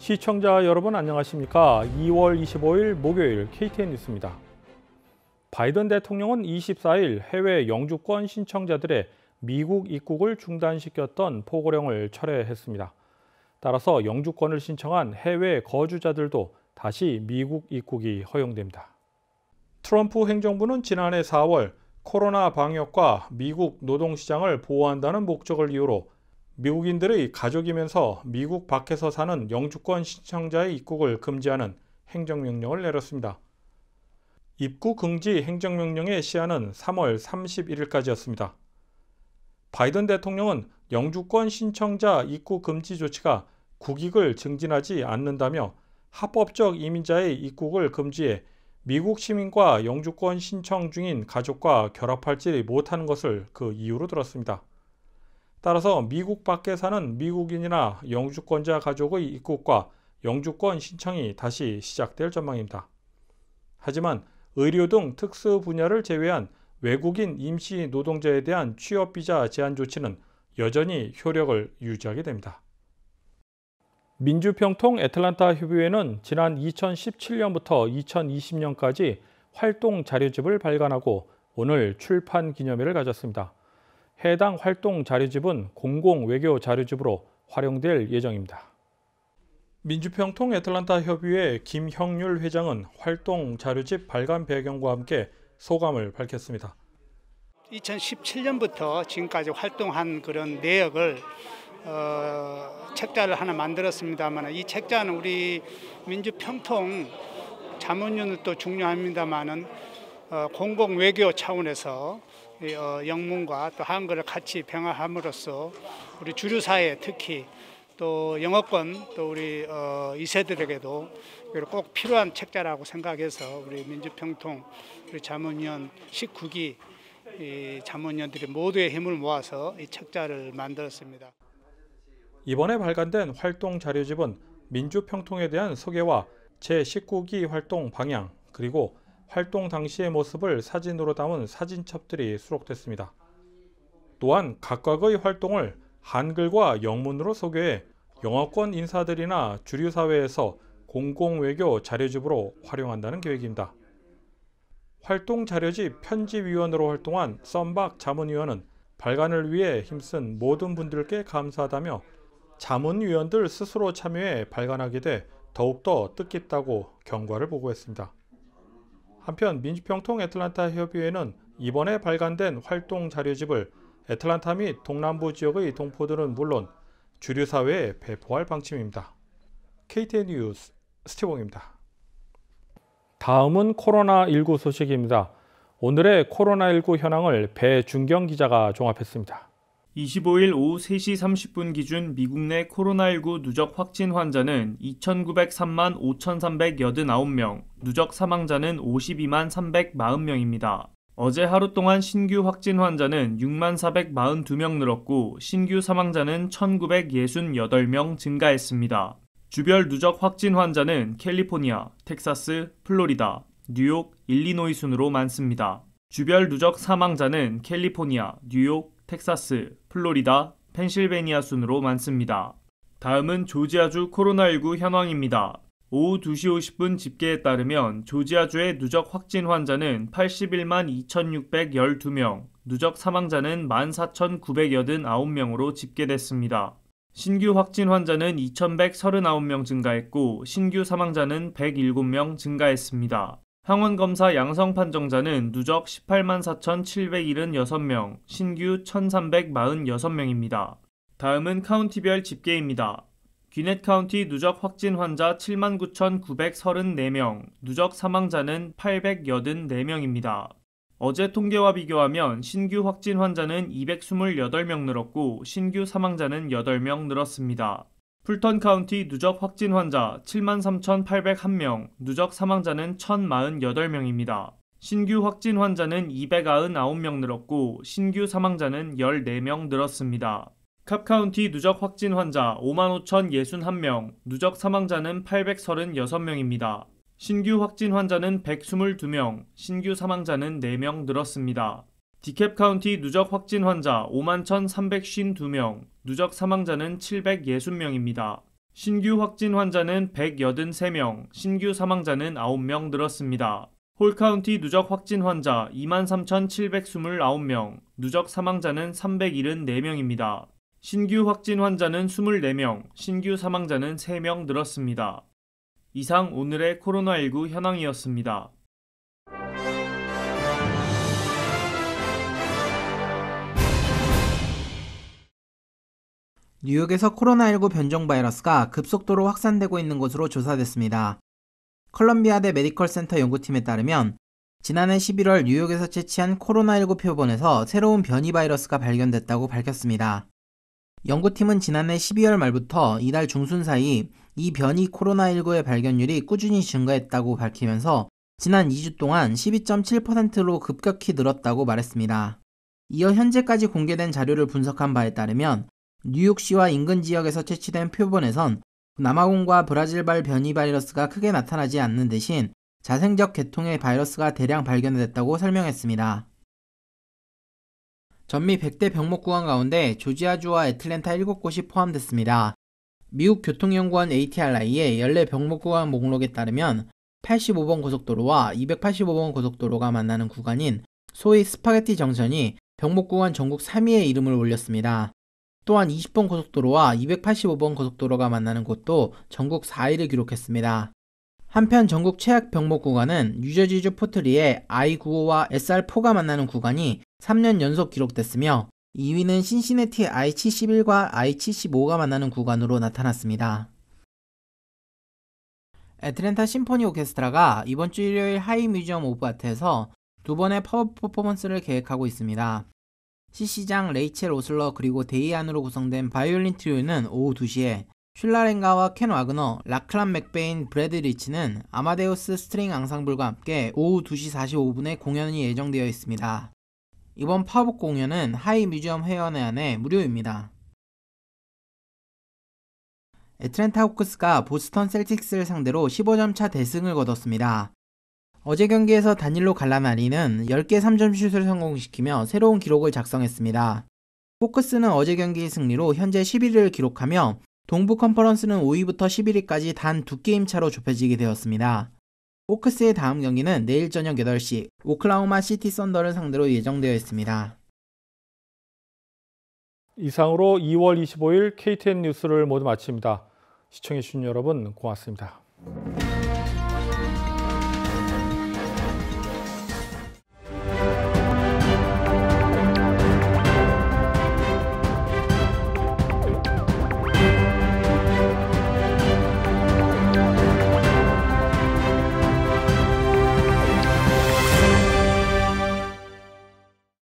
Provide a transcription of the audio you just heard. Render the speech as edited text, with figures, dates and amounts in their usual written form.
시청자 여러분 안녕하십니까? 2월 25일 목요일 KTN 뉴스입니다. 바이든 대통령은 24일 해외 영주권 신청자들의 미국 입국을 중단시켰던 포고령을 철회했습니다. 따라서 영주권을 신청한 해외 거주자들도 다시 미국 입국이 허용됩니다. 트럼프 행정부는 지난해 4월 코로나 방역과 미국 노동시장을 보호한다는 목적을 이유로 미국인들의 가족이면서 미국 밖에서 사는 영주권 신청자의 입국을 금지하는 행정명령을 내렸습니다. 입국 금지 행정명령의 시한은 3월 31일까지였습니다. 바이든 대통령은 영주권 신청자 입국 금지 조치가 국익을 증진하지 않는다며 합법적 이민자의 입국을 금지해 미국 시민과 영주권 신청 중인 가족과 결합하지 못하는 것을 그 이유로 들었습니다. 따라서 미국 밖에 사는 미국인이나 영주권자 가족의 입국과 영주권 신청이 다시 시작될 전망입니다. 하지만 의료 등 특수 분야를 제외한 외국인 임시 노동자에 대한 취업비자 제한 조치는 여전히 효력을 유지하게 됩니다. 민주평통 애틀랜타 협의회는 지난 2017년부터 2020년까지 활동 자료집을 발간하고 오늘 출판 기념회를 가졌습니다. 해당 활동 자료집은 공공 외교 자료집으로 활용될 예정입니다. 민주평통 애틀랜타 협의회 김형률 회장은 활동 자료집 발간 배경과 함께 소감을 밝혔습니다. 2017년부터 지금까지 활동한 그런 내역을 책자를 하나 만들었습니다만, 이 책자는 우리 민주평통 자문위원도 중요합니다만은 공공 외교 차원에서 영문과 또 한글을 같이 병합함으로써 우리 주류 사회, 특히 또 영어권 또 우리 2세들에게도 꼭 필요한 책자라고 생각해서 우리 민주평통 우리 자문위원 19기 자문위원들이 모두의 힘을 모아서 이 책자를 만들었습니다. 이번에 발간된 활동 자료집은 민주평통에 대한 소개와 제19기 활동 방향, 그리고 활동 당시의 모습을 사진으로 담은 사진첩들이 수록됐습니다. 또한 각각의 활동을 한글과 영문으로 소개해 영어권 인사들이나 주류 사회에서 공공외교 자료집으로 활용한다는 계획입니다. 활동 자료집 편집위원으로 활동한 썸박 자문위원은 발간을 위해 힘쓴 모든 분들께 감사하다며 자문위원들 스스로 참여해 발간하게 돼 더욱더 뜻깊다고 경과를 보고했습니다. 한편 민주평통 애틀랜타 협의회는 이번에 발간된 활동 자료집을 애틀랜타 및 동남부 지역의 동포들은 물론 주류 사회에 배포할 방침입니다. KTN 뉴스 스티봉입니다. 다음은 코로나19 소식입니다. 오늘의 코로나19 현황을 배준경 기자가 종합했습니다. 25일 오후 3시 30분 기준 미국 내 코로나19 누적 확진 환자는 2,903만 5,389명, 누적 사망자는 52만 340명입니다. 어제 하루 동안 신규 확진 환자는 6만 442명 늘었고 신규 사망자는 1,968명 증가했습니다. 주별 누적 확진 환자는 캘리포니아, 텍사스, 플로리다, 뉴욕, 일리노이 순으로 많습니다. 주별 누적 사망자는 캘리포니아, 뉴욕, 텍사스, 플로리다, 펜실베니아 순으로 많습니다. 다음은 조지아주 코로나19 현황입니다. 오후 2시 50분 집계에 따르면 조지아주의 누적 확진 환자는 81만 2,612명, 누적 사망자는 14,989명으로 집계됐습니다. 신규 확진 환자는 2,139명 증가했고 신규 사망자는 107명 증가했습니다. 항원검사 양성 판정자는 누적 18만 4,776명, 신규 1,346명입니다. 다음은 카운티별 집계입니다. 귀넷 카운티 누적 확진 환자 79,934명, 누적 사망자는 884명입니다. 어제 통계와 비교하면 신규 확진 환자는 228명 늘었고 신규 사망자는 8명 늘었습니다. 풀턴 카운티 누적 확진 환자 73,801명, 누적 사망자는 1,048명입니다. 신규 확진 환자는 299명 늘었고 신규 사망자는 14명 늘었습니다. 캅 카운티 누적 확진 환자 55,061명, 누적 사망자는 836명입니다. 신규 확진 환자는 122명, 신규 사망자는 4명 늘었습니다. 디캡 카운티 누적 확진 환자 51,352명, 누적 사망자는 760명입니다. 신규 확진 환자는 183명, 신규 사망자는 9명 늘었습니다. 홀카운티 누적 확진 환자 23,729명, 누적 사망자는 374명입니다. 신규 확진 환자는 24명, 신규 사망자는 3명 늘었습니다. 이상 오늘의 코로나19 현황이었습니다. 뉴욕에서 코로나19 변종 바이러스가 급속도로 확산되고 있는 것으로 조사됐습니다. 컬럼비아대 메디컬 센터 연구팀에 따르면 지난해 11월 뉴욕에서 채취한 코로나19 표본에서 새로운 변이 바이러스가 발견됐다고 밝혔습니다. 연구팀은 지난해 12월 말부터 이달 중순 사이 이 변이 코로나19의 발견율이 꾸준히 증가했다고 밝히면서 지난 2주 동안 12.7%로 급격히 늘었다고 말했습니다. 이어 현재까지 공개된 자료를 분석한 바에 따르면 뉴욕시와 인근 지역에서 채취된 표본에선 남아공과 브라질발 변이 바이러스가 크게 나타나지 않는 대신 자생적 계통의 바이러스가 대량 발견됐다고 설명했습니다. 전미 100대 병목구간 가운데 조지아주와 애틀랜타 7곳이 포함됐습니다. 미국 교통연구원 ATRI의 연례 병목구간 목록에 따르면 85번 고속도로와 285번 고속도로가 만나는 구간인 소위 스파게티 정션이 병목구간 전국 3위에 이름을 올렸습니다. 또한 20번 고속도로와 285번 고속도로가 만나는 곳도 전국 4위를 기록했습니다. 한편 전국 최악 병목 구간은 뉴저지주 포트리의 I-95와 SR-4가 만나는 구간이 3년 연속 기록됐으며 2위는 신시내티 I-71과 I-75가 만나는 구간으로 나타났습니다. 애틀랜타 심포니 오케스트라가 이번 주 일요일 하이 뮤지엄 오브 아트에서 두 번의 팝업 퍼포먼스를 계획하고 있습니다. CC장, 레이첼 오슬러 그리고 데이안으로 구성된 바이올린 트리오는 오후 2시에 슐라렌가와 켄 와그너, 라클란 맥베인, 브래드 리치는 아마데우스 스트링 앙상블과 함께 오후 2시 45분에 공연이 예정되어 있습니다. 이번 팝업 공연은 하이 뮤지엄 회원회 안에 무료입니다. 애틀랜타 호크스가 보스턴 셀틱스를 상대로 15점 차 대승을 거뒀습니다. 어제 경기에서 다닐로 갈라나리는 10개 3점 슛을 성공시키며 새로운 기록을 작성했습니다. 호크스는 어제 경기 승리로 현재 11위를 기록하며 동부 컨퍼런스는 5위부터 11위까지 단 2게임 차로 좁혀지게 되었습니다. 호크스의 다음 경기는 내일 저녁 8시 오클라호마 시티 썬더를 상대로 예정되어 있습니다. 이상으로 2월 25일 KTN 뉴스를 모두 마칩니다. 시청해주신 여러분 고맙습니다.